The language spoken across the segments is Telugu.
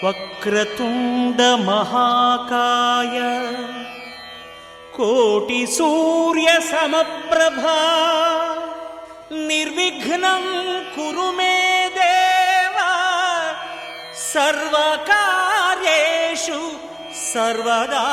వక్రతుండ మహాకాయ కోటి సూర్య సమప్రభా నిర్విఘ్నం కురు మే దేవ సర్వకార్యేషు సర్వదా.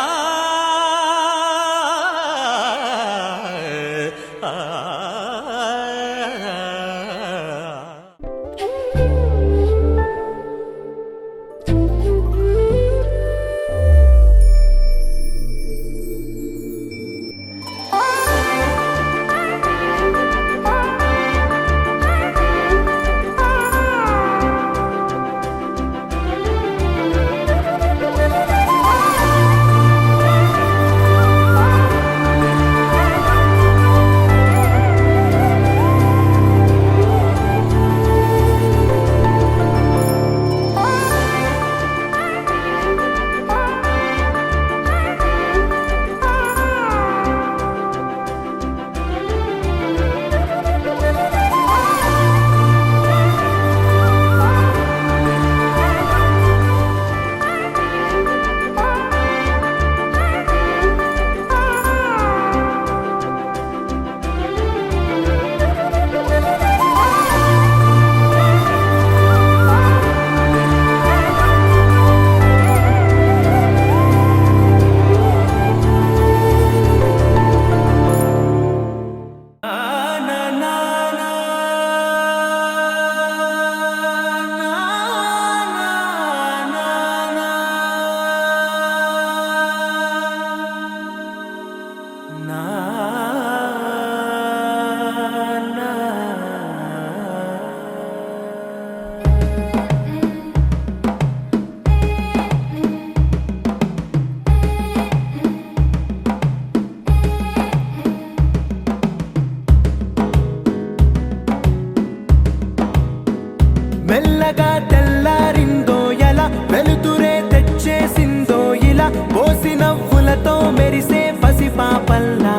మెల్లగా తెల్లారిందో ఎలా వెలుతురే తెచ్చేసిందో ఇలా పోసి నవ్వులతో మెరిసే పసిపాపల్లా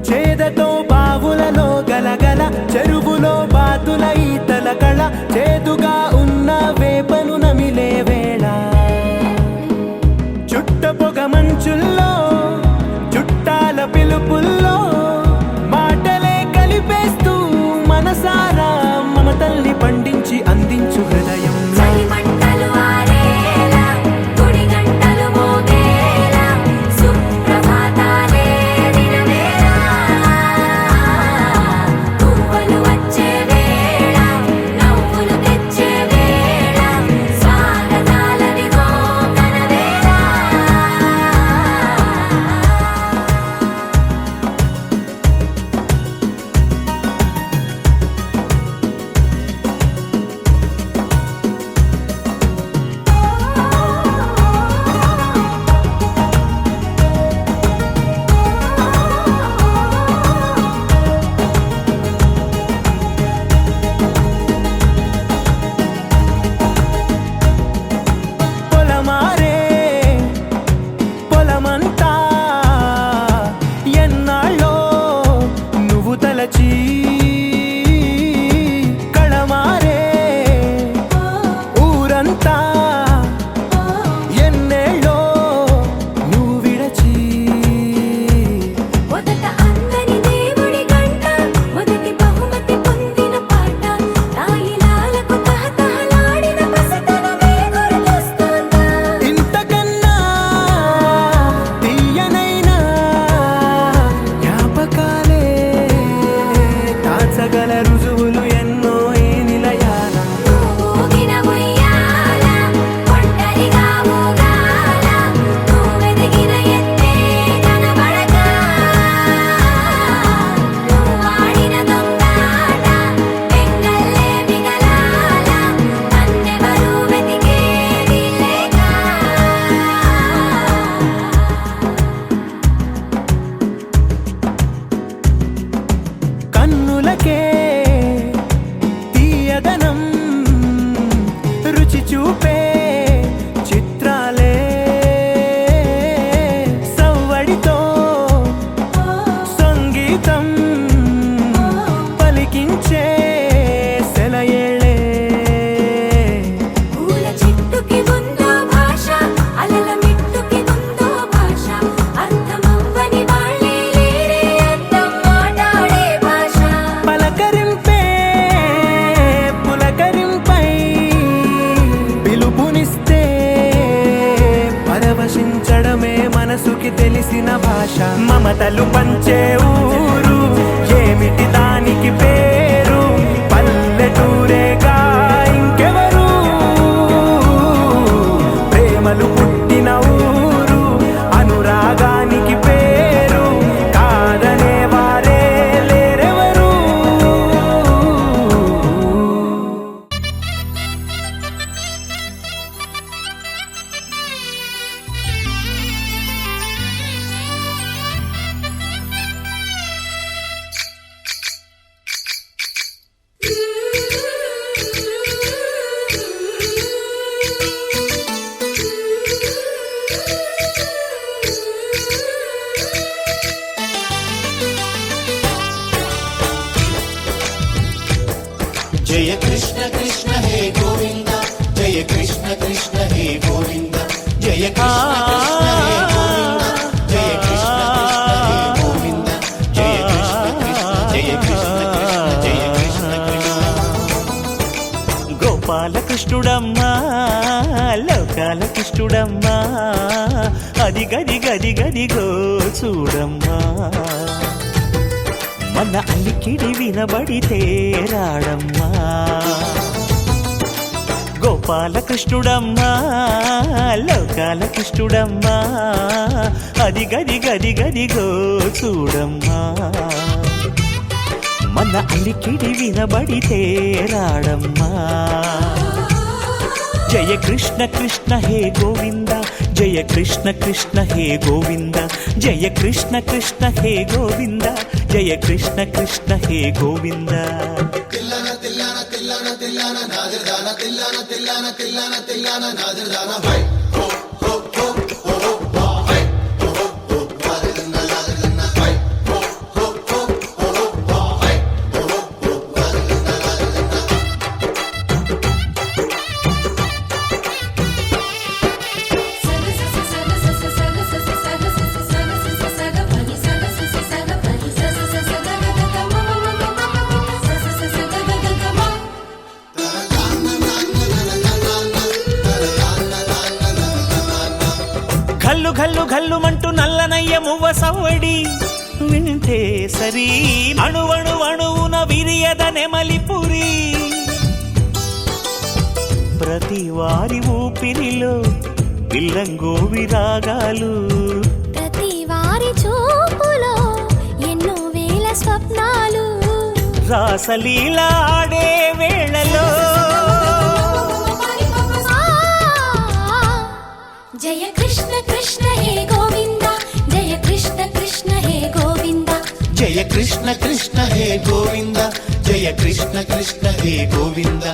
చేదతో బావులలో గలగల చెరువులో బాతుల ఈతల కళ చేదుగా ఉన్న వేపను నమిలే వేళ చుట్ట పొగ మంచుల్లో చుట్టాల పిలుపుల్లో మాటలే కలిపేస్తూ మనసారా మమతల్ని పండించి అందించు హృదయం. వచ్చే భాష మమతలు పంచే ఊరు ఏమిటి దానికి పేరు పల్లెటూరేగా ఇంకెవరు ప్రేమలు పుట్టిన ఊరు అనురాగానికి పేరు కాదనే వారే లేరెవరు जय कृष्ण कृष्ण हे गोविंद जय कृष्ण कृष्ण हे गोविंद जय कृष्ण कृष्ण हे गोविंद जय कृष्ण कृष्ण हे गोविंद जय कृष्ण कृष्ण जय कृष्ण कृष्ण जय कृष्ण कृष्ण గోపాలకృష్ణుడమ్మా లోకాలకృష్ణుడమ్మా అది గది గది గదిగో చూడమ్మా మన అలికిడి వినబడితే రాడమ్మా గోపాలకృష్ణుడమ్మా లోకాలకృష్ణుడమ్మా అది గది గది గదిగో చూడమ్మా మన అలికిడి వినబడితే రాడమ్మా జయ కృష్ణ కృష్ణ హే గోవింద జయ కృష్ణ కృష్ణ హే గోవింద జయ కృష్ణ కృష్ణ హే గోవింద జయ కృష్ణ కృష్ణ హే గోవింద తిల్లన తిల్లన తిల్లన తిల్లన నాదిర్దాన తిల్లన తిల్లన తిల్లన తిల్లన నాదిర్దాన హై హో హో హో హో హో హై హో హో నాదిర్దాన నాదిర్దాన హై హో హో హో హో హై హో హో నాదిర్దాన ఘల్లు ఘల్లు ఘల్లుమంటూ నల్లనయ్య మువ్వ సవ్వడి వింటే సరి అణువణు అణువున విరియద నెమలిపురి ప్రతి వారి ఊపిరిలో విల్లంగో విరాగాలు ప్రతి వారి చూపులో ఎన్నో వేల స్వప్నాలు రాసలీల ఆడే వేళలో జయ కృష్ణ కృష్ణ హే గోవింద జయ కృష్ణ కృష్ణ హే గోవింద జయ కృష్ణ కృష్ణ హే గోవింద జయ కృష్ణ కృష్ణ హే గోవింద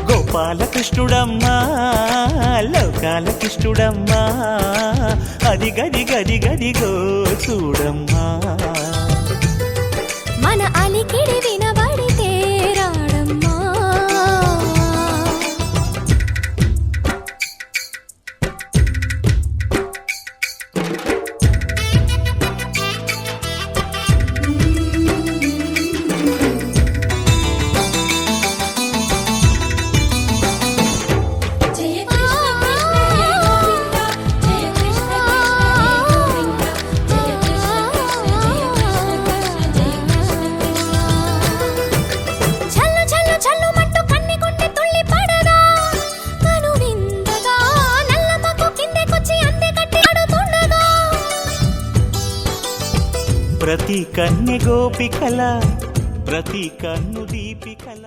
గోపాలకృష్ణుడమ్మా లోకాలకృష్ణుడమ్మా అది గది గది గదిగో చూడమ్మా మన అలికిడి వినబడితే రాడమ్మా జయ కృష్ణ కృష్ణ హే గోవింద జయ కృష్ణ కృష్ణ హే గోవింద జయ కృష్ణ కృష్ణ జయ కృష్ణ కృష్ణ జయ కృష్ణ చల్లు చల్లు చల్లు మంటూ కన్ని కొండి తుళ్ళి పడగా కను విందగా నల్లమకు కిందకొచ్చి అందే కట్టి ఆడుతుండగా ప్రతి కన్నె గోపికల ప్రతి కన్ను దీపికల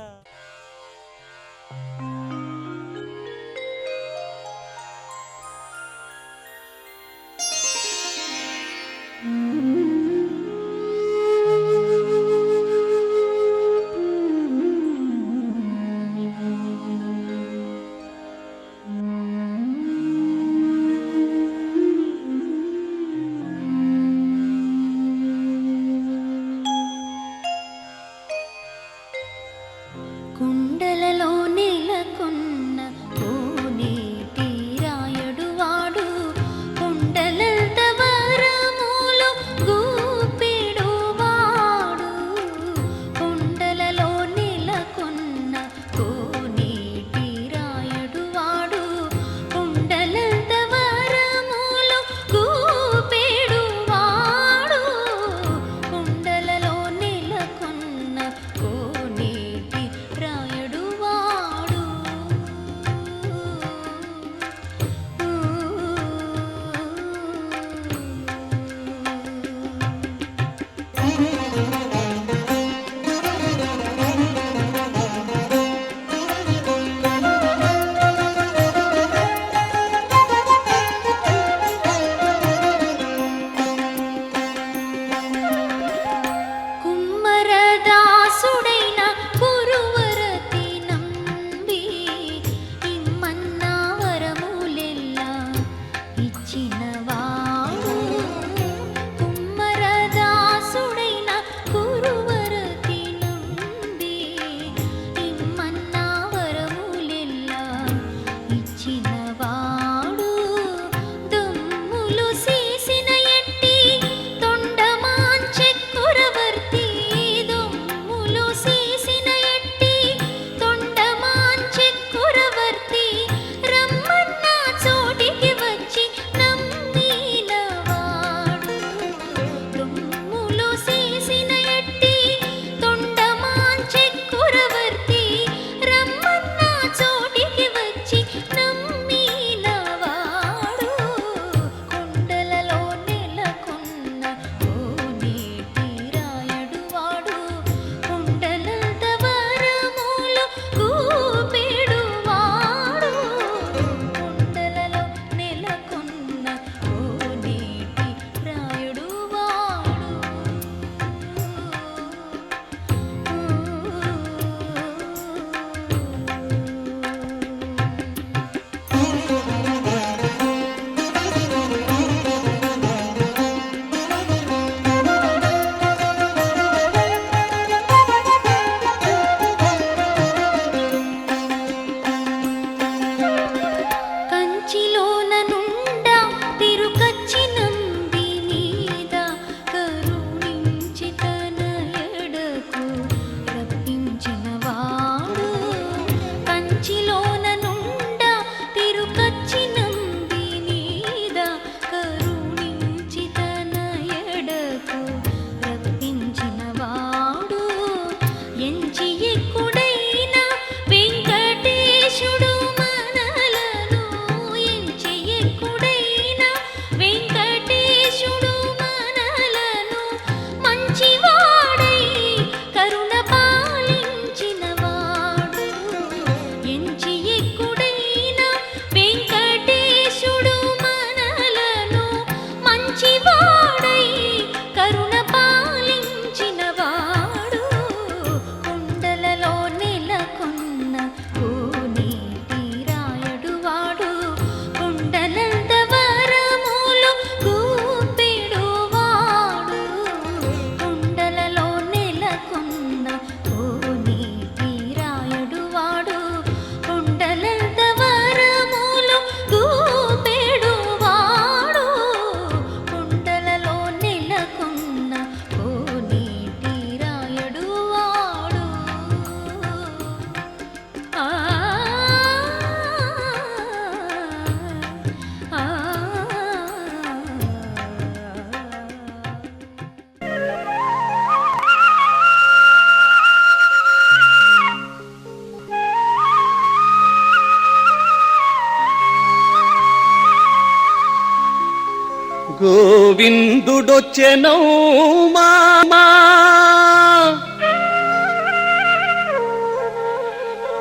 గోవిందుడొచ్చెనౌమా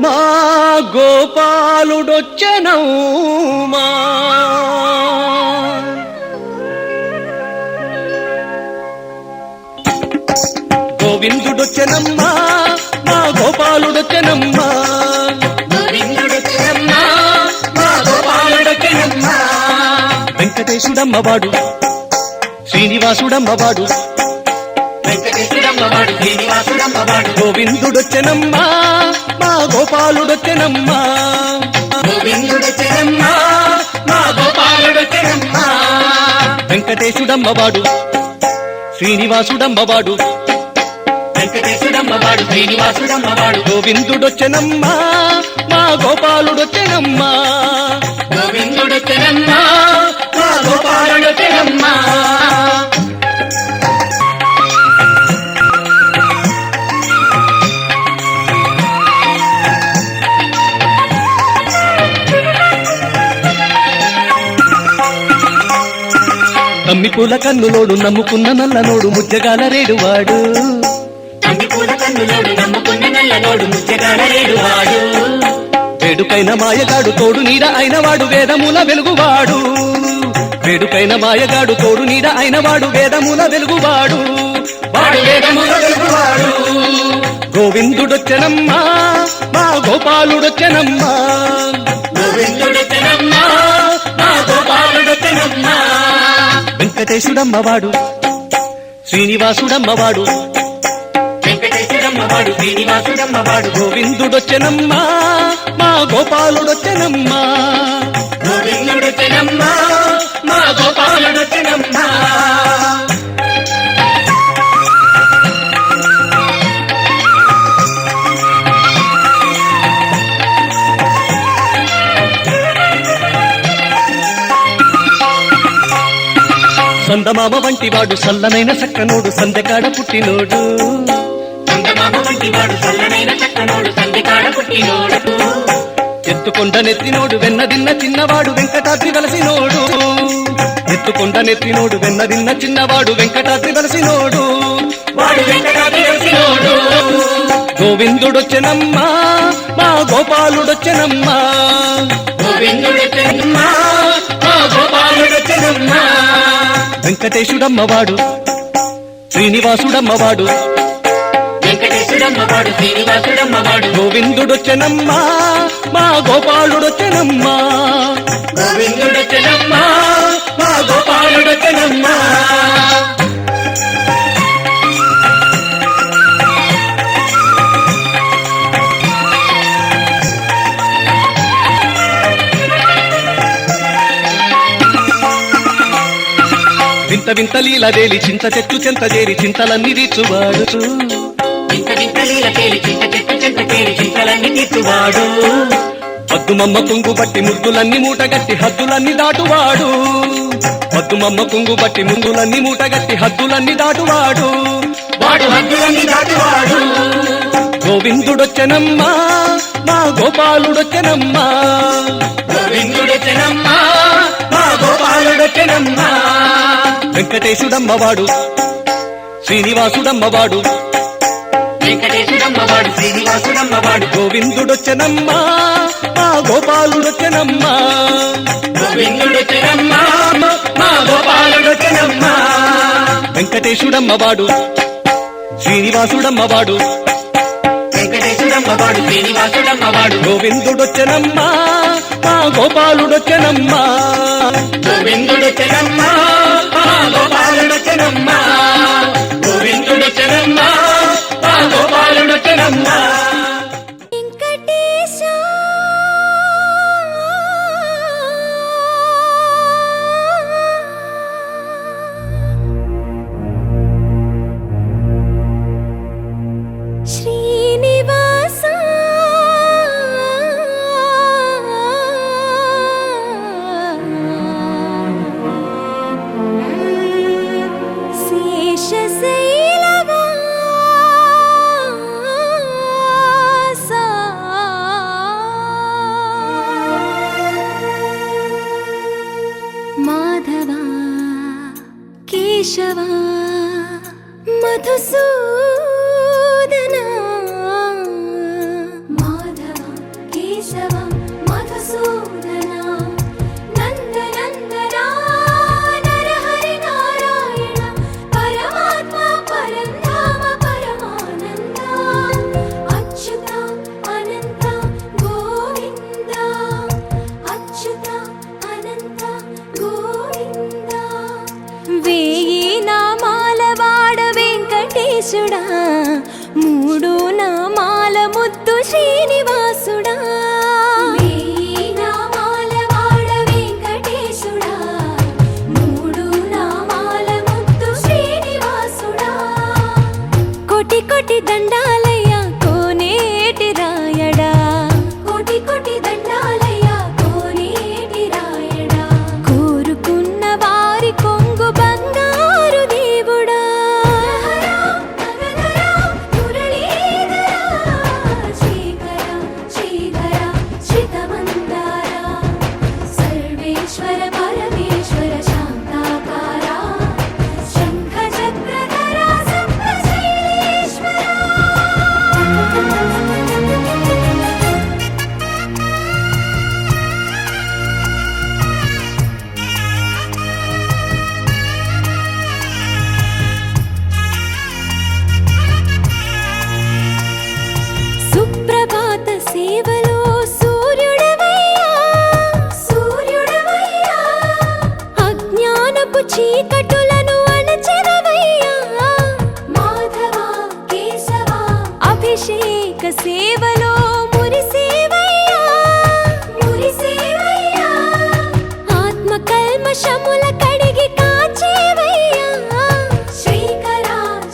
మా గోపాలుడొచ్చెనౌమా గోవిందుడొచ్చెనమ్మా మా గోపాలుడొచ్చెనమ్మా గోవిందుడొచ్చెనమ్మా మా గోపాలుడొచ్చెనమ్మా వెంకటేశుడమ్మవాడు శ్రీనివాసుడమ్మవాడు వెంకటేశుడమ్మవాడు శ్రీనివాసుడమ్మవాడు గోవిందుడొచ్చెనమ్మా మా గోపాలుడొచ్చెనమ్మా గోవిందుడొచ్చెనమ్మా మా గోపాలుడొచ్చెనమ్మా వెంకటేశుడమ్మవాడు శ్రీనివాసుడమ్మవాడు వెంకటేశుడమ్మవాడు శ్రీనివాసుడమ్మవాడు గోవిందుడొచ్చెనమ్మా మా గోపాలుడొచ్చెనమ్మా గోవిందుడొచ్చెనమ్మా మా గోపాలుడొచ్చెనమ్మా తమ్మి పూల కన్నులోడు నమ్ముకున్న నల్లనోడు ముజ్జగాల రేడువాడు తండ్రి పూల కన్నులోడు నమ్ముకున్న నల్లనోడు ముచ్చగాడ రేడువాడు వేడుకైన మాయగాడు తోడు నీడ అయినవాడు వేదముల వెలుగువాడు వేడుకైన మాయగాడు తోడు నీడ అయినవాడు వేదముల వెలుగువాడు వాడు వేదముల వెలుగువాడు గోవిందుడొచ్చెనమ్మా మా గోపాలుడొచ్చెనమ్మా గోవిందుడొచ్చెనమ్మా మా గోపాలుడొచ్చెనమ్మా వెంకటేశుడమ్మవాడు శ్రీనివాసుడమ్మవాడు వెంకటేశుడమ్మవాడు శ్రీనివాసుడమ్మవాడు గోవిందుడొచ్చెనమ్మా మా గోపాలుడొచ్చెనమ్మా గోవిందుడొచ్చెనమ్మా మా గోపాలుడొచ్చెనమ్మా సందమామ వంటివాడు సల్లనైన సక్కనోడు సందెకాడ పుట్టినోడు చందమామ వంటి వాడు చల్లనైన చక్కనోడు సంధికాడ పుట్టినోడు ఎత్తుకొండ నెత్తినోడు వెన్నదిన్న చిన్నవాడు వెంకటాద్రి వలసినోడు ఎత్తుకొండ నెత్తినోడు వెన్నదిన్న చిన్నవాడు వెంకటాద్రి వలసినోడు వాడు వెంకటాద్రి వెలసినోడు గోవిందుడొచ్చెనమ్మా మా గోపాలుడొచ్చెనమ్మా గోవిందుడొచ్చెనమ్మా మా గోపాలుడొచ్చెనమ్మా వెంకటేశుడమ్మవాడు శ్రీనివాసుడమ్మవాడు వెంకటేశుడమ్మవాడు శ్రీనివాసుడమ్మవాడు గోవిందుడొచ్చెనమ్మా మా గోపాలుడొచ్చెనమ్మా గోవిందుడొచ్చెనమ్మా మా గోపాలుడొచ్చెనమ్మా వింత వింత లీలవేలి చింత చెట్టు చెంత చేరి చింతలన్నీ తీర్చువాడు ఇంత వింత లీల తేలి చింత చెట్టు చెంత తేలి చింతలన్నీ తీర్చువాడు పద్దుమమ్మ కుంగు బట్టి ముద్దులన్నీ మూటగట్టి హద్దులన్నీ దాటువాడు పద్దుమమ్మ కుంగు బట్టి ముందులన్నీ మూటగట్టి హద్దులన్నీ దాటువాడు వాడు హద్దులన్నీ దాటువాడు గోవిందుడొచ్చెనమ్మా మా గోపాలుడొచ్చెనమ్మా గోవిందుడొచ్చెనమ్మా మా గోపాలుడొచ్చెనమ్మా వెంకటేశుడమ్మవాడు శ్రీనివాసుడమ్మవాడు వెంకటేశుడమ్మవాడు శ్రీనివాసుడమ్మవాడు గోవిందుడొచ్చెనమ్మా మా గోపాలుడొచ్చెనమ్మా గోవిందుడొచ్చెనమ్మా మా గోపాలుడొచ్చెనమ్మా వెంకటేశుడమ్మవాడు శ్రీనివాసుడమ్మవాడు వెంకటేశుడమ్మవాడు శ్రీనివాసుడమ్మవాడు గోవిందుడొచ్చెనమ్మా మా గోపాలుడొచ్చెనమ్మా గోవిందుడొచ్చెనమ్మా మా గోపాలుడొచ్చెనమ్మా గోవిందుడొచ్చెనమ్మా మా గోపాలుడొచ్చెనమ్మా వెంకటేశ శ్రీనివాస శేషశైలవా కేశవా మధుసూదనా మాధవ కేశవ మధుసూదనా నందనందనా నరహరి నారాయణ పరమాత్మ పరంధామ పరమానంద అచ్యుత అనంత గోవింద అచ్యుత అనంత గోవింద వేయి నామాల వాడ వెంకటేశుడా మూడు నామాల ముద్దు శ్రీనివాసుడా వేయి నామాల వాడ వెంకటేశుడా మూడు నామాల ముద్దు శ్రీనివాసుడా కోటి కోటి దండాలయ్యా కోనేటి రాయడా కోటి కోటి దండాలయ్యా కోనేటి రాయడా కోరుకున్న వారి కొంగు బంగారు దేవుడా సర్వేశ్వర పరమేశ్వర శాంతాకార శంఖ చక్రధర సప్తశైలేశ్వర సుప్రభాత సేవలో సూర్యుడవయ్యా సూర్యుడవయ్యా అజ్ఞానపు చీకటులను అణచెదవయ్యా మాధవ కేశవ అభిషేక సేవలో మురిసేవయ్యా మురిసేవయ్యా ఆత్మ కల్మషముల కడిగి కాచేవయ్యా శ్రీకర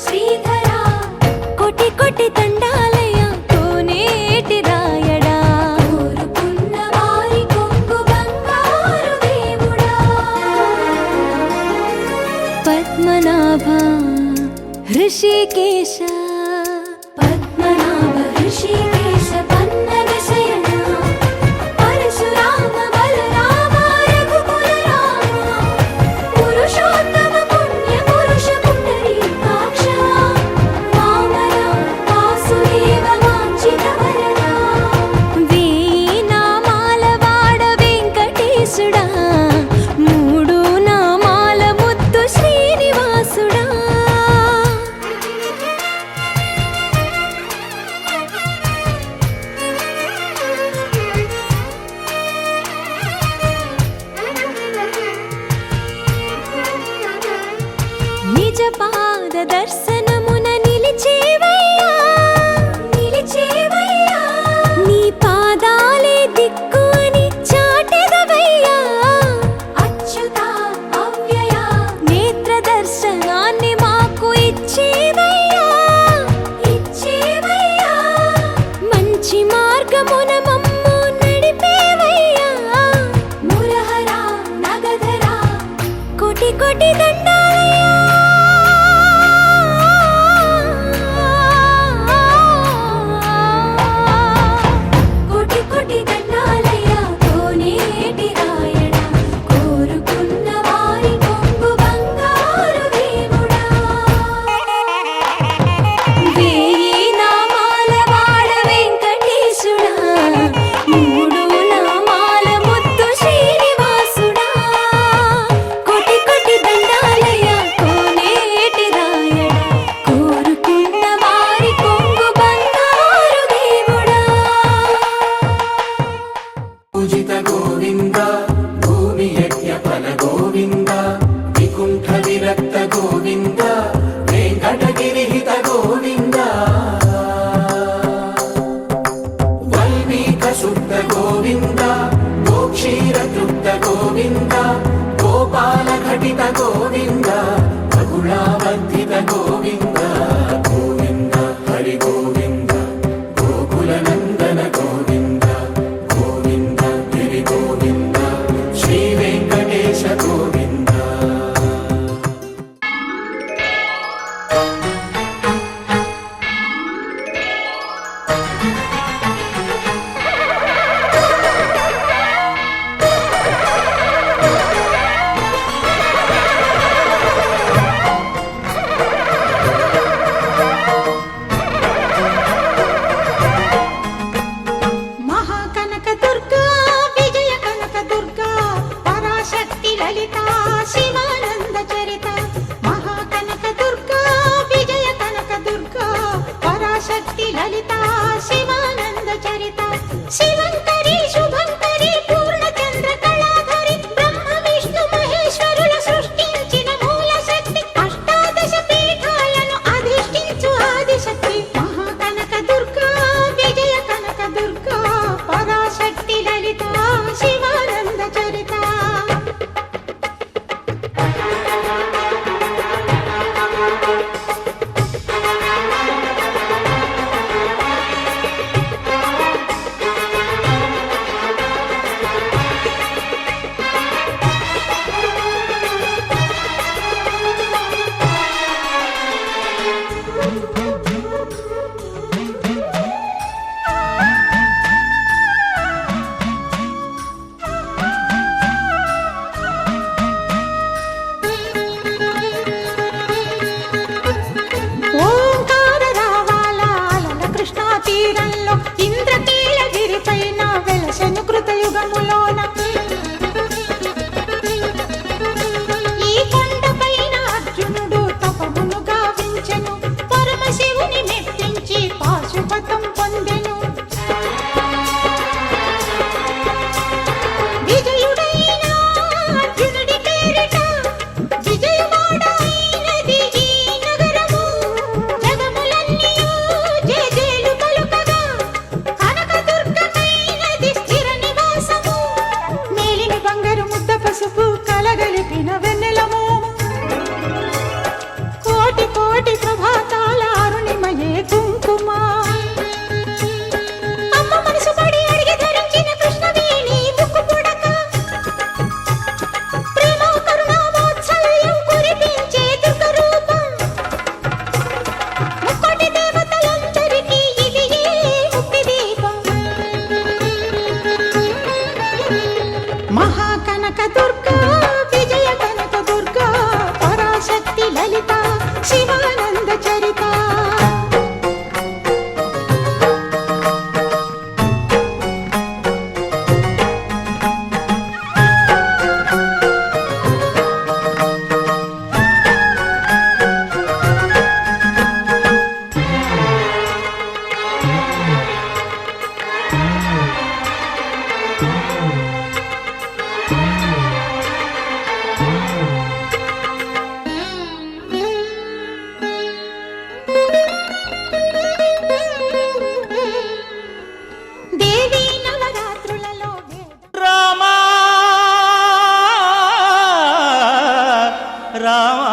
శ్రీధర కోటి కోటి దండాలయ్యా కోనేటి రాయడా కోరుకున్న వారి కొంగు బంగారు దేవుడా పద్మనాభ హృషికేశ పద్మనాభ హృషికేశ పన్నగ శయన పరశురామ బలరామ రఘుకుల రామ పురుషోత్తమ పుణ్య పురుష పుండరీకాక్ష వామన వాసుదేవ వాంఛిత వరద వేయి నామాల వాడ వెంకటేశుడా మూడు నామాల ముద్దు శ్రీనివాసుడా నిజ పాద దర్శనమున నిలిచేవయ్యా నిలిచేవయ్యా నీ పాదాలే దిక్కు అని చాటెదవయ్యా అచ్యుత అవ్యయ నేత్ర దర్శనాన్ని మాకు ఇచ్చేవయ్యా ఇచ్చేవయ్యా మంచి మార్గమున మమ్ము నడిపేవయ్యా మురహర నగధర కోటి కోటి దండాలయ్యా కోటి కోటి దండాలయ్యా కోనేటి రాయడా కోరుకున్న వారి కొంగు బంగారు దేవుడా వేయి నామాల వాడ వెంకటేశుడా మూడు నామాల ముద్దు శ్రీనివాసుడా కోటి కోటి దండాలయ్యా కోనేటి రాయడా కోరుకున్న వారి కొంగు బంగారు దేవుడా పూజిత గోవింద భూమి యజ్ఞ ఫల గోవింద వికుంఠ విరక్త గోవింద వెంకటగిరిహిత గోవింద వల్మీక శుద్ధ గోవింద గోక్షీర తృప్త గోవింద గోపాల ఘటిత గోవింద బహుళావర్ధిత గోవింద గోవింద హరి గోవింద గోకుల నందన గోవింద గోవింద గిరి గోవింద శ్రీ వెంకటేశ గోవింద శివంకరి శుభంకరి పూర్ణచంద్ర కళాధరి బ్రహ్మ విష్ణు మహేశ్వరుల సృష్టించిన మూల శక్తి అష్టాదశ పీఠాలను అధిష్ఠించు ఆదిశక్తి మహాకనక దుర్గా విజయ కనక దుర్గా పరాశక్తి లలిత శివానంద చరిత ఓంకార రావాల అలల కృష్ణా తీరంలో ఇంద్రకీలగిరి పైన వెలసెను కృతయుగములోన ఈ కొండపైన అర్జునుడు తపమును గావించెను పరమశివుని మెప్పించి పాశుపతం పొందెను విజయుడైన అర్జునుడి పేరిట విజయవాడైనది ఈ నగరము జగములన్నీయు జేజేలు పలుకగా కనకదుర్గమైనది స్థిర నివాసము మేలిమి బంగారు ముద్ద పసుపు కలగలిపిన వెన్నెల మోము కోటి కోటి ప్రభాతాల అరుణిమయే కుంకుమ అమ్మ మనసు పడి అడిగి ధరించిన కృష్ణవేణి ముక్కు పుడక ప్రేమ కరుణ వాత్సల్యం కురిపించే దుర్గ రూపం ముక్కోటి దేవతలందరికీ ఇది ముక్తి దీపం మహాకనక దుర్గా విజయ కనక దుర్గా పరాశక్తి లలిత శివానంద చరిత దేవీ నవరాత్రులలో రామా రామా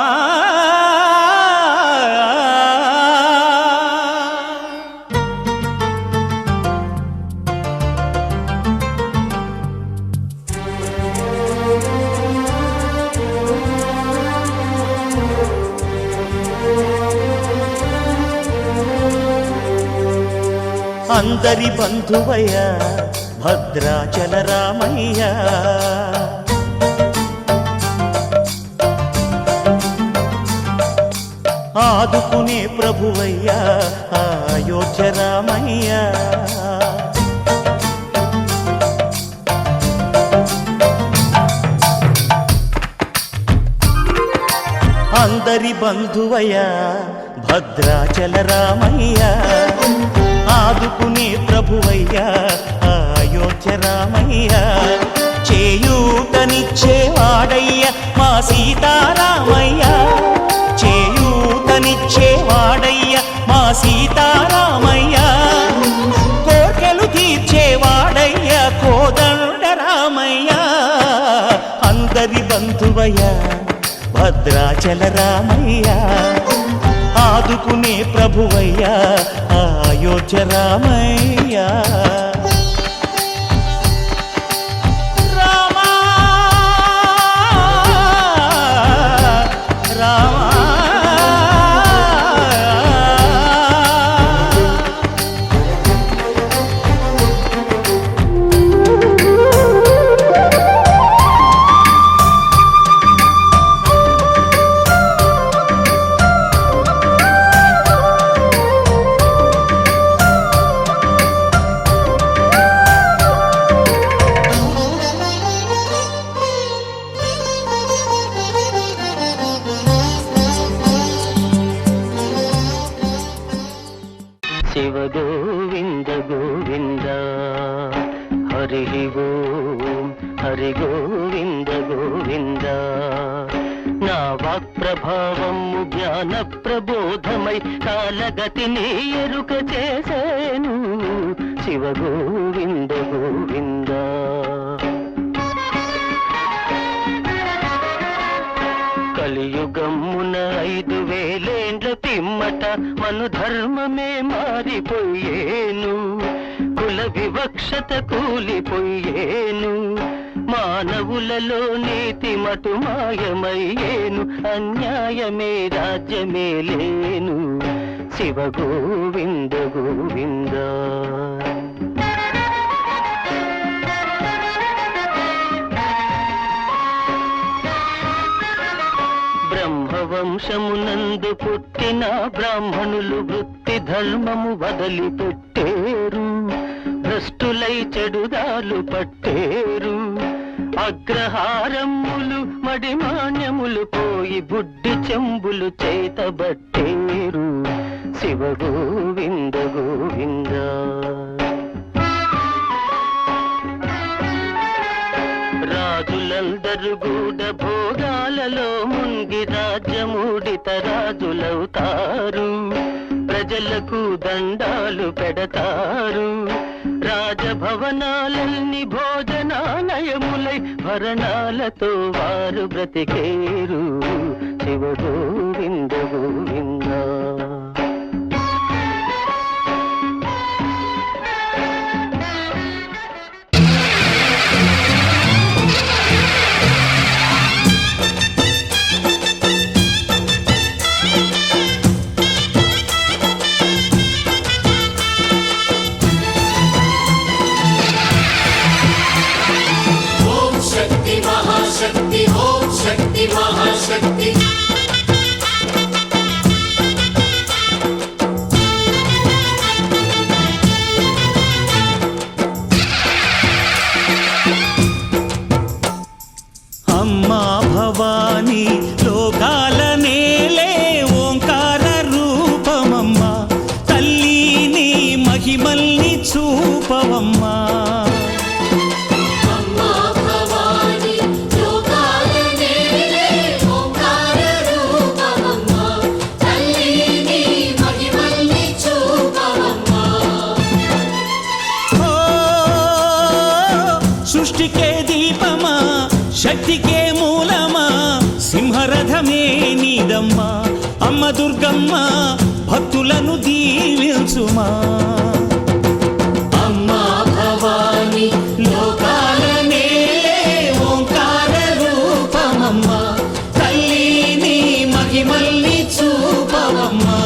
అందరి బంధువయ్య భద్రాచల రామయ్య ఆదుకునే ప్రభువయ్య అయోధ్య రామయ్య అందరి బంధువయ్య భద్రాచల రామయ్య ఆదుకునే ప్రభువయ్య అయోధ్య రామయ్య చేయూతనిచ్చేవాడయ్య మా సీతారామయ్య చేయూతనిచ్చేవాడయ్య మా సీతారామయ్య కోర్కెలు తీర్చేవాడయ్య కోదండ రామయ్య అందరి బంధువయ్య భద్రాచల రామయ్య ఆదుకునే ప్రభువయ్య అయోధ్య రామయ్య రామా రామా హరి ఓం హరి గోవింద గోవింద. నా వాక్ప్రభావము జ్ఞాన ప్రబోధమై కాలగతిని ఎరుక చేసేను శివ గోవింద గోవింద. కలియుగమున 5000 పిమ్మట మను ధర్మమే మారిపోయేను, కుల వివక్షత కూలిపోయేను, మానవులలో నీతి మటు మాయమయ్యేను, అన్యాయమే రాజ్యమే లేను శివ గోవింద గోవింద. బ్రహ్మవంశమునందు పుట్టిన బ్రాహ్మణులు వృత్తి ధర్మము వదిలిపెట్టేరు, భ్రష్టులై చెడుదాలు పట్టేరు, అగ్రహారములు మడిమాన్యములు పోయి బుడ్డి చెంబులు చేతబట్టేరు శివ గోవింద గోవింద. రాజులందరూ గూఢ భోగాలలో మునిగి రాజ్యమూడిత రాజులవుతారు, ప్రజలకు దండాలు పెడతారు, రాజభవనాలన్నీ భోజనాలయములై భరణాలతో వారు బ్రతికేరు శివ గోవింద గోవింద. महाशक्ति ओम शक्ति महाशक्ति. అమ్మా భవానీ లోకాల నేలే ఓంకార రూపమమ్మా, తల్లి నీ మహిమల్ని చూపవమ్మా. సృష్టికే దీపమా శక్తికే మూలమా, సింహరథమే నీదమ్మా అమ్మ దుర్గమ్మ, భక్తులను దీవించుమా. అమ్మా భవానీ లోకాల నేలే ఓంకార రూపమమ్మా, తల్లి నీ మహిమల్ని చూపవమ్మా.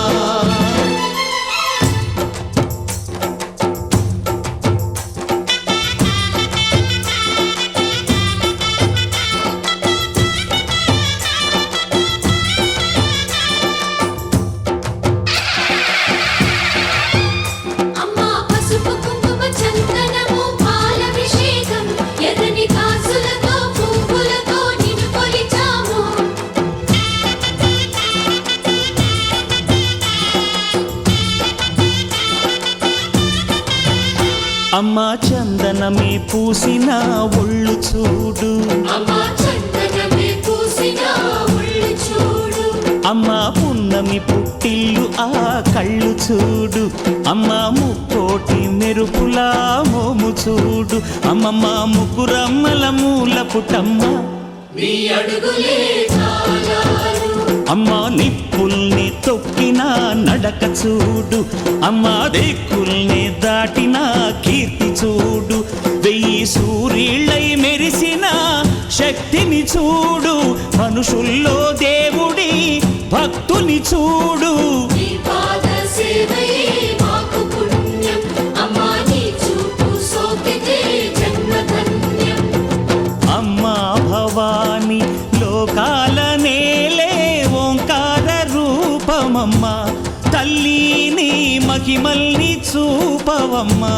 అమ్మా చందనమే పూసిన ఒళ్ళు చూడు, అమ్మా చందనమే పూసిన ఒళ్ళు చూడు, అమ్మా పున్నమి పుట్టిల్లు ఆ కళ్ళు చూడు, అమ్మా ముక్కోటి మెరుపులా మోము చూడు, అమ్మమ్మ ముగ్గురమ్మల మూల పుటమ్మ నీ అడుగులే చాలారు, అమ్మా నిప్పుల్ని తొక్కిన నడక చూడు, అమ్మా దిక్కుల్ని దాటిన కీర్తి చూడు, 1000 సూర్యుళ్ళై మెరిసిన శక్తిని చూడు, మనుషుల్లో దేవుడి భక్తుని చూడు. నీ పాద సేవయే మాకు పుణ్యం, అమ్మా నీ చూపు సోకితే జన్మ ధన్యం. అమ్మా భవానీ లోకాల నేలే ఓంకార రూపమమ్మా, తల్లి నీ మహిమల్ని చూపవమ్మా.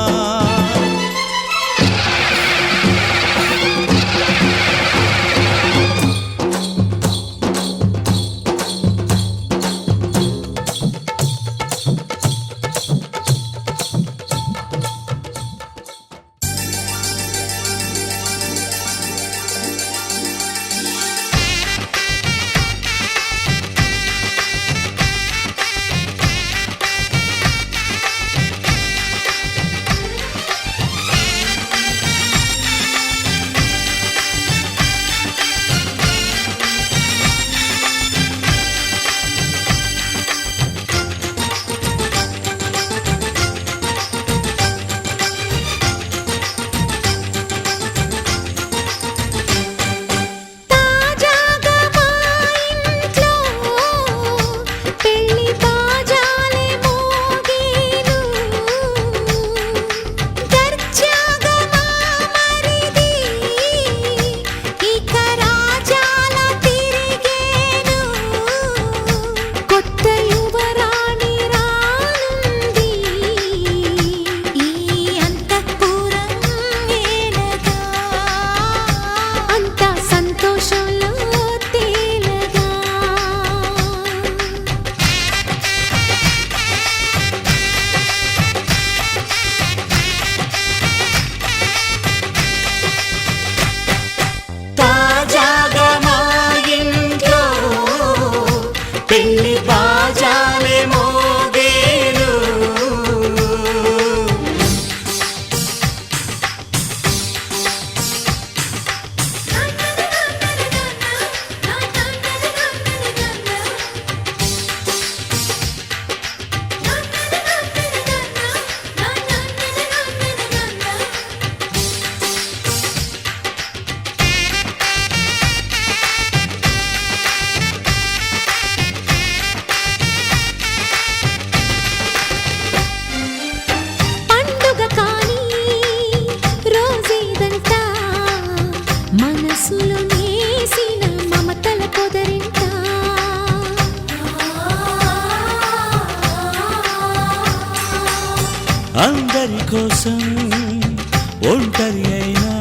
ఒంటరి అయినా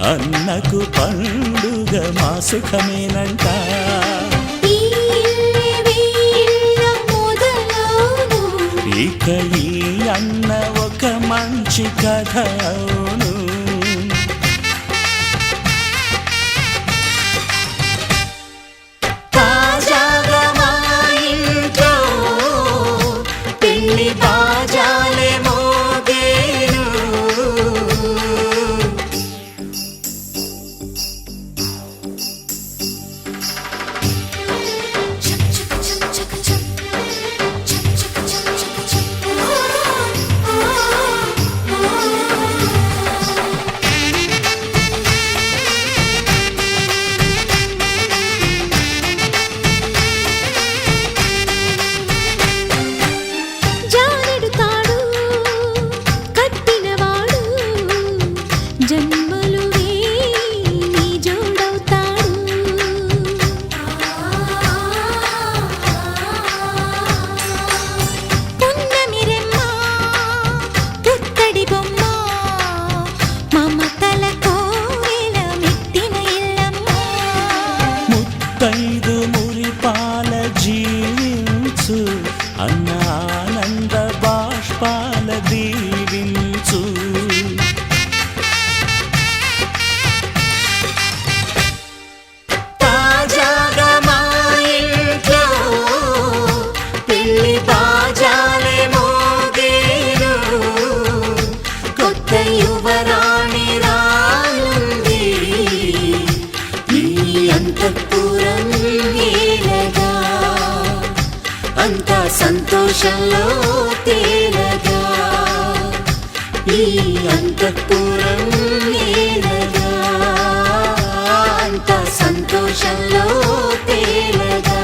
అన్నకు పండుగ మా సుఖమేనంట. ఈ ఇల్లే వీళ్ళ మొదలవును. ఇక ఈ అన్న ఒక మంచి కథ అవును. తాజాగా మా ఇంట్లో పెళ్లి బాజాలే మోగేను. చక్ చక్ చక్ చక్ చక్. చక్ చక్ చక్ చక్ చక్. జానెడు తాడు కట్టినవాడు జన్మలు వేయి జోడవుతాడు. పున్నమి రెమ్మ పుత్తడి బొమ్మ మమతల కోవెల మెట్టిన ఇల్లమ్మ. ముత్తైదు మురిపాల జీవించు అన్న ఆనంద బాష్పాల దీవించు. తాజాగా మా ఇంట్లో పెళ్లి బాజాలే మోగేను. కొత్త యువరాణి రానుంది ఈ అంతఃపురం ఏలగా. అంతా సంతోషంలో తేలగా ఈ అంతఃపురం ఏలగా. అంతా సంతోషంలో తేలగా.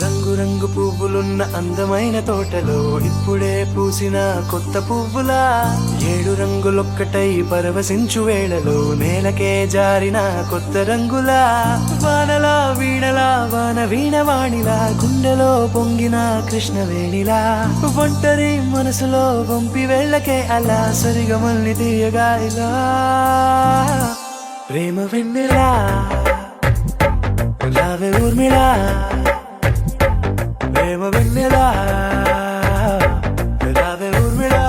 రంగు రంగు పువ్వులున్న అందమైన తోటలో ఇప్పుడే పూసిన కొత్త పువ్వులా 7 రంగులొక్కటై పరవశించు వేళలో నేలకే జారిన కొత్త రంగులా. వానలా వీణలా వాన వీణవాణిలా గుండెలో పొంగిన కృష్ణవేణిలా. ఒంటరి మనసులో వంపి వెళ్ళకే అలా సరిగమల్ని తీయగా ఇలా. ప్రేమ వెన్నెలా రావే ఊర్మిళా. ప్రేమ వెన్నెలా రావే ఊర్మిళా.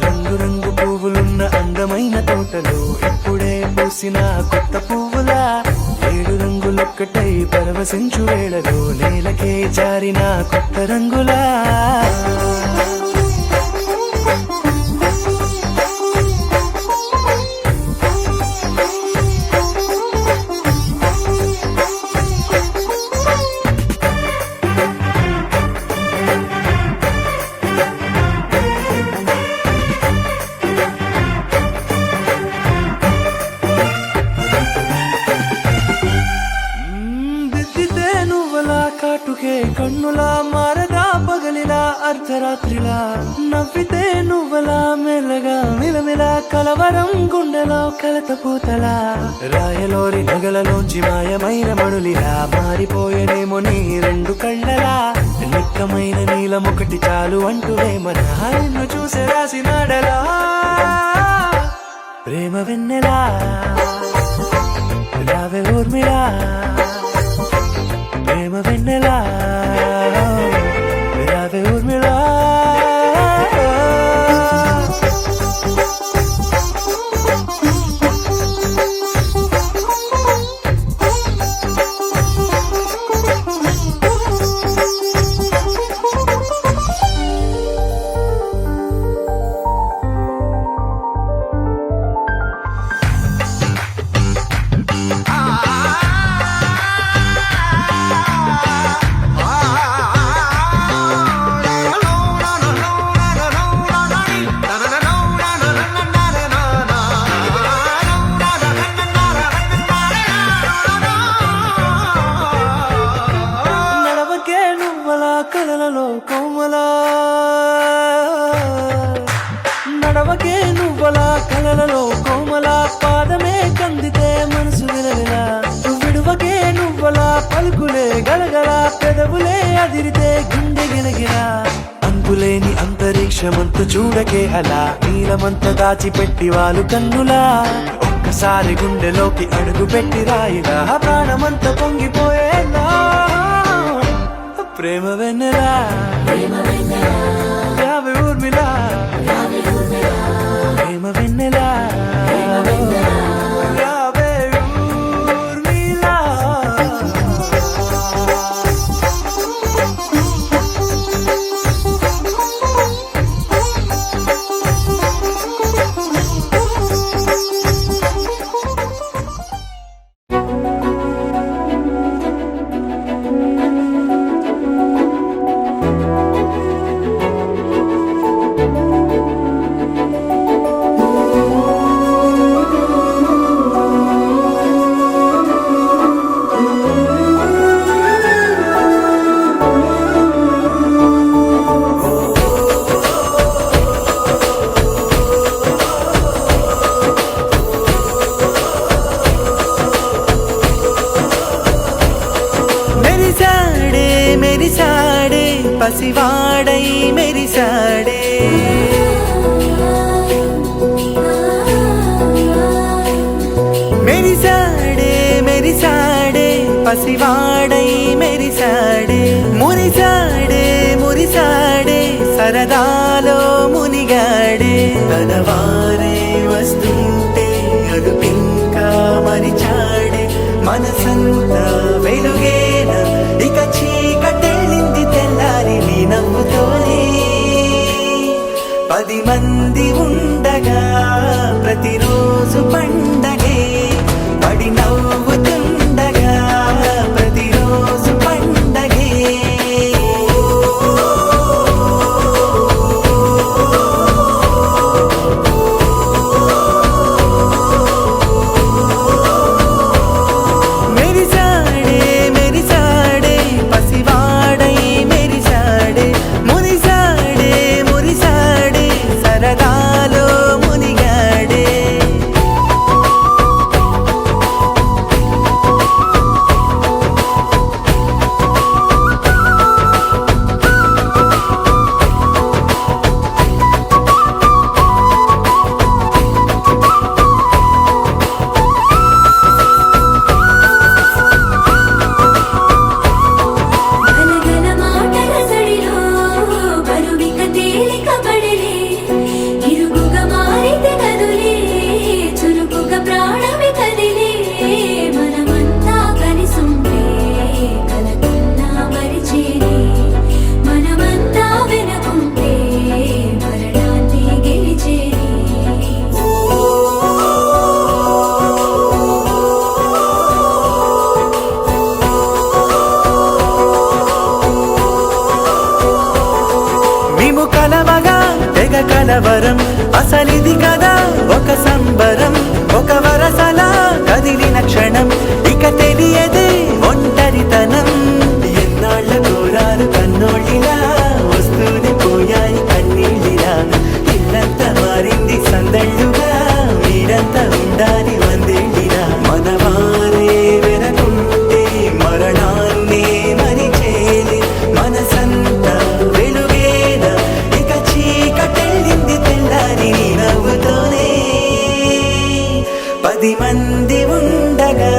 రంగు రంగు పువ్వులున్న అందమైన తోటలో ఇప్పుడే పూసిన కొత్త పువ్వులా. 7 రంగులొక్కటై పరవశించు వేళలో నేలకే జారిన కొత్త రంగులా. దిద్దితే నువ్వలా కాటుకే కన్నులా మారగా పగలిలా అర్ధరాత్రిలా. నవ్వితే నువ్వలా మెల్లగా మిలమిలా కలవరం గుండెలో కలత పూతలా. రాయలోరి నగలలోంచి మాయమైన మణులిలా మారిపోయేనేమో నీ 2 కళ్ళలా. నిక్కమైన నీలం ఒకటి చాలు అంటూ వేమన నిన్ను చూసే రాసినాడలా. ప్రేమ వెన్నెలా రావే ఊర్మిళా. ప్రేమ వెన్నెలా రావే ఊర్మిళా. అదిరితే గుండె గిలగిలా అంతులేని అంతరిక్షమంత చూడకే అలా నీలమంత దాచిపెట్టి వాళ్ళు కన్నులా ఒక్కసారి గుండెలోకి అడుగు పెట్టి రాయిగా ప్రాణమంత పొంగిపోయేలా ప్రేమ వెన్నెలా రావే ఊర్మిళ ప్రేమ వెన్నెలా రావే ఊర్మిళ మెరిసాడే పసివాడై మెరిసాడే మెరిసాడే మెరిసాడే పసివాడై మెరిసాడే మురిసాడే మురిసాడే సరదాలో మునిగాడే తనవారే వస్తుంటే అదుపింకా మరిచాడే మనసంతా వెలుగేన ఇక చీకటెళ్ళింది తెల్లారి నీ నవ్వుతోనే 10 మంది ఉండగా ప్రతిరోజు పండగే పడి నవ్వుతుండగా ప్రతిరోజు పండగే మెరిసాడే మెరిసాడే పసివాడై మెరిసాడే మురిసాడే మురిసాడే సరదాలో మునిగాడే గలగల మాటల సడిలో బరువిక తేలిక పడలే ఇరుగుగా మారితే కదులే చురుకుగా ప్రాణమి కదిలే మనమంతా కలిసుంటే కలకన్నా మరిచేనే మనమంతా వెనకుంటే మరణాన్ని గెలిచేనే మేము కలవగా తెగ కలవరం అసలిది కదా ఒక సంబరం ఒక వరసలా కదిలిన క్షణం ఇక తెలియదే ఒంటరితనం ఎన్నాళ్ళ కోరారు కన్నోళ్ళిలా వస్తూనే పోయాయి కన్నీళ్ళిలా ఇల్లంతా మారింది సందళ్ళుగా మీరంతా ఉండాలి వందేళ్ళిలా మనవారే వెనకుంటే మరణాన్నే మరిచేలే మనసంతా వెలుగేన ఇక చీకటెళ్ళింది తెల్లారి నీ నవ్వుతోనే 10 మంది ఉండగా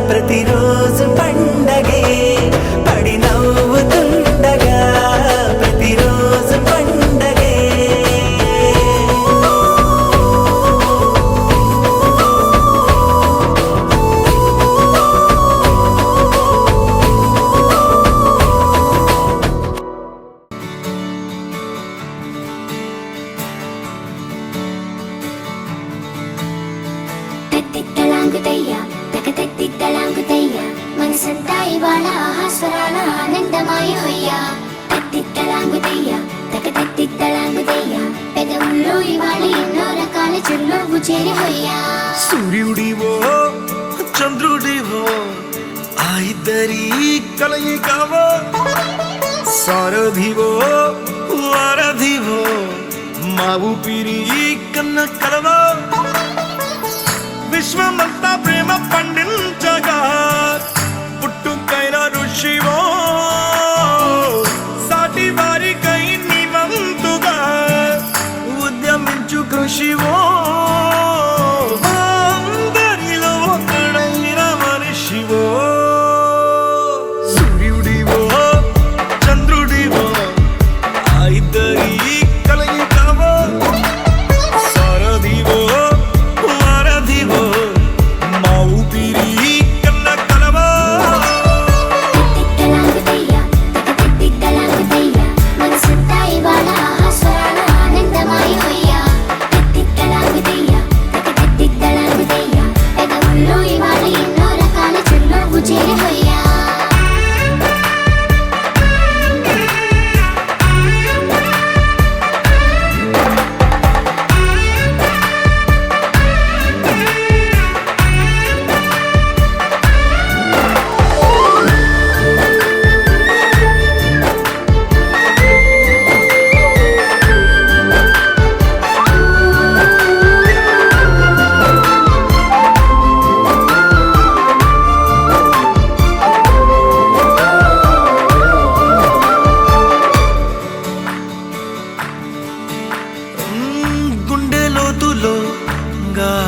ప్రతిరోజు పండగే పడి నవ్వుతుండగా ప్రతిరోజు పండగే తత్తిత్తలాంగుతయ్య తకతత్తిత్తలాంగుతయ్య మనసంతా ఇవాళ ఆహాస్వరాల ఆనందమాయ హొయ్యా తత్తిత్తలాంగుతయ్య తకతత్తిత్తలాంగుతయ్య పెదవుల్లో ఇవాళ ఎన్నో రకాల చిరునవ్వు చేరి హొయ్యా సూర్యుడివో చంద్రుడివో ఆ ఇద్దరి కలయికవో సారథివో వారధివో మా ఊపిరి కన్న కలవో విశ్వమంతా ప్రేమ పండించగా పుట్టుకైన ఋషివో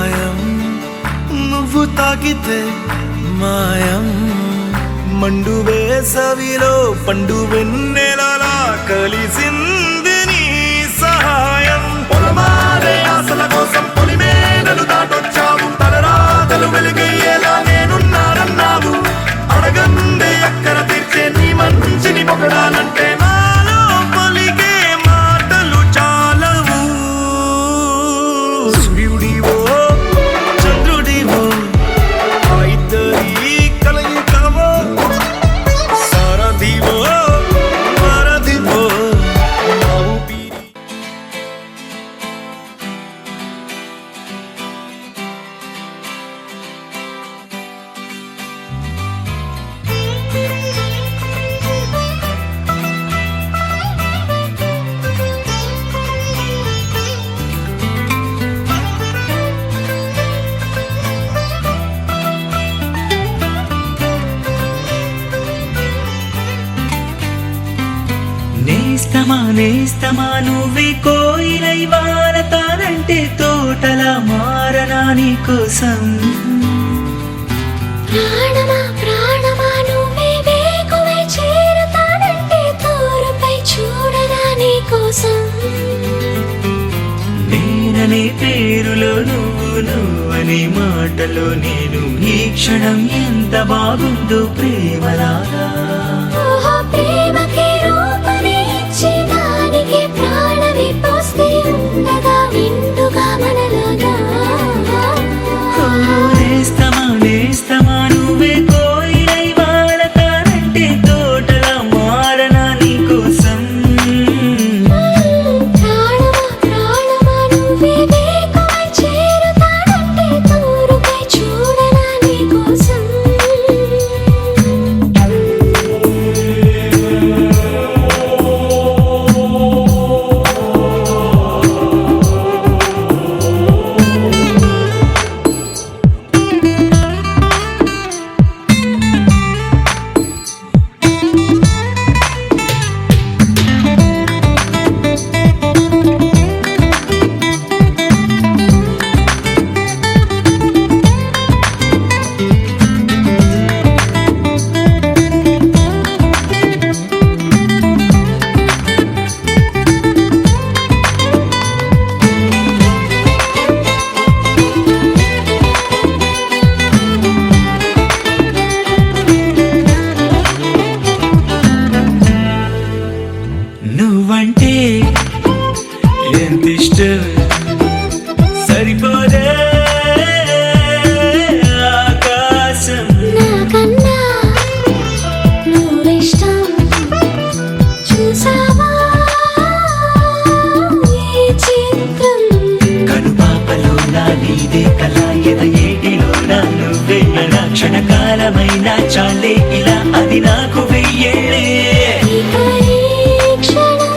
గాయం నువ్వు తాకితే మాయం మండు వేసవిలో పండు వెన్నెలలా కలిసింది నీ సహాయం పొలమారే ఆశల కోసం పొలిమేనలు దాటొచ్చావు తలరాతలు వెలుగయ్యేలా నేనున్నానన్నావు అడగందే అక్కర తీర్చే నీ మంచిని పొగడాలంటే నాలో పలికే మాటలు చాలవు సూర్యుడివో చంద్రుడివో ఆ ఇద్దరి కలయికవో సారథివో వారధివో నా ఊపిరి నేస్తమా నేస్తమా నువ్వే కోయిలై వారతానంటే తోటలా మారనా నీ కోసం ప్రాణమా ప్రాణమా నువ్వే వేకువై చేరుతానంటే తోరుపై చూడనా నీ కోసం నేననే పేరులో నువ్వనే మాటలో నేను ఈ క్షణం ఎంత బాగుందో ప్రేమలాగా ఓహో ప్రేమకి రూపమే ఇచ్చి దానికి ప్రాణమి పోస్తే ఉండగా విందుగా మనలాగా ఓ నేస్తమా నేస్తమా నువ్వే కోయిలై వారతానంటే తోటలా మారనా నీ కోసం ప్రాణమా ప్రాణమా నువ్వే వేకువై చేరుతానంటే తోరుపై చూడనా నీ కోసం నువ్వంటే ఎంత ఇష్టం సరిపోదే ఆకాశం నాకన్నా నువ్విష్టం చూసావా ఈ చిత్రం కనుపాపలో నా నీదే కళ ఎద ఏటిలో నా నువ్వే నా క్షణకాలమైన చాలే ఇలా అది నాకు వెయ్యేళ్ళే ఇక ఈ క్షణం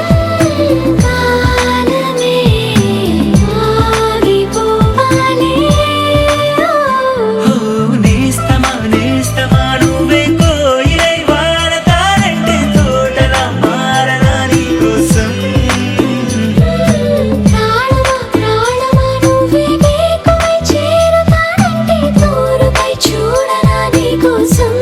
కాలమే ఆగిపోవాలి ఓ నేస్తమా నేస్తమా నువ్వే కోయిలై వారతానంటే తోటలా మారనా నీ కోసం ప్రాణమా ప్రాణమా నువ్వే వేకువై చేరుతానంటే తోరుపై చూడనా నీ కోసం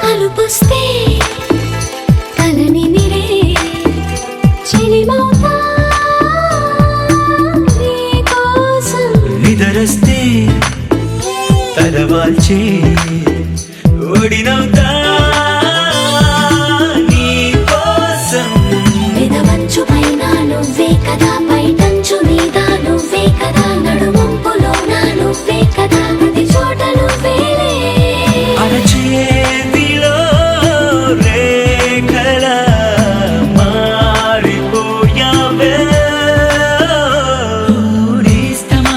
అలుపుస్తే కలని నిరే చెలిమౌతా నీ కోసం నిదరస్తే తలవాల్చే ఒడినవుతా నీ కోసం పెదవంచు పైన నువ్వే కదా పైటంచు మీద నువ్వే కదా నడుమంపులో నా నువ్వే కదా ప్రతి చోట నువ్వేలే అరచేతిలో రేఖల మారిపోయావే నేస్తమా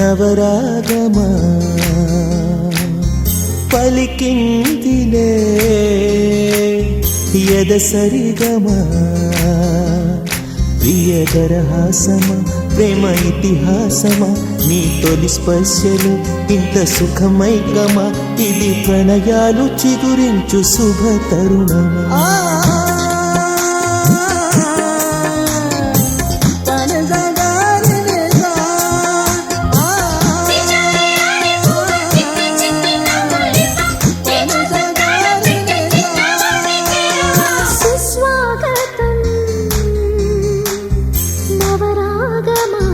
నవరాగమా పలికిందిలే ఎదసరిగమా ప్రియదరహాసమా ప్రేమ ఇతిహాసమా నీ తొలి స్పర్శలు ఇంత సుఖమైకమా ఇది ప్రణయాలు చిగురించు శుభ తరుణమా సుస్వాగతం నవరాగమా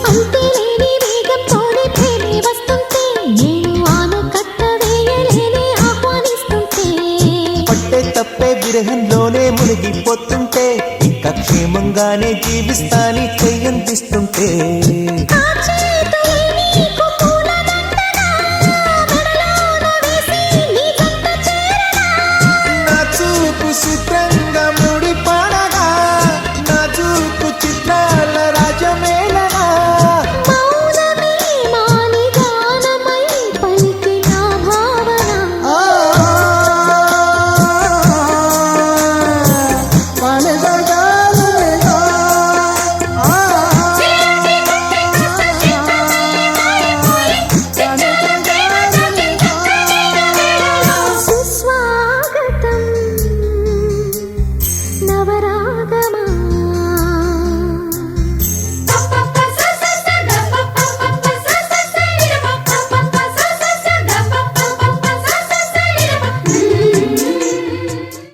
అంతేలేని వేగంతోనే ప్రేమే వస్తుంటే నేను ఆనకట్ట వేయలేని ఆహ్వానిస్తుంటే పట్టే తప్పే విరహంలోనే మునిగిపోతుంటే ఇంకా క్షేమంగానే జీవిస్తాని చెయ్యందిస్తుంటే కాచే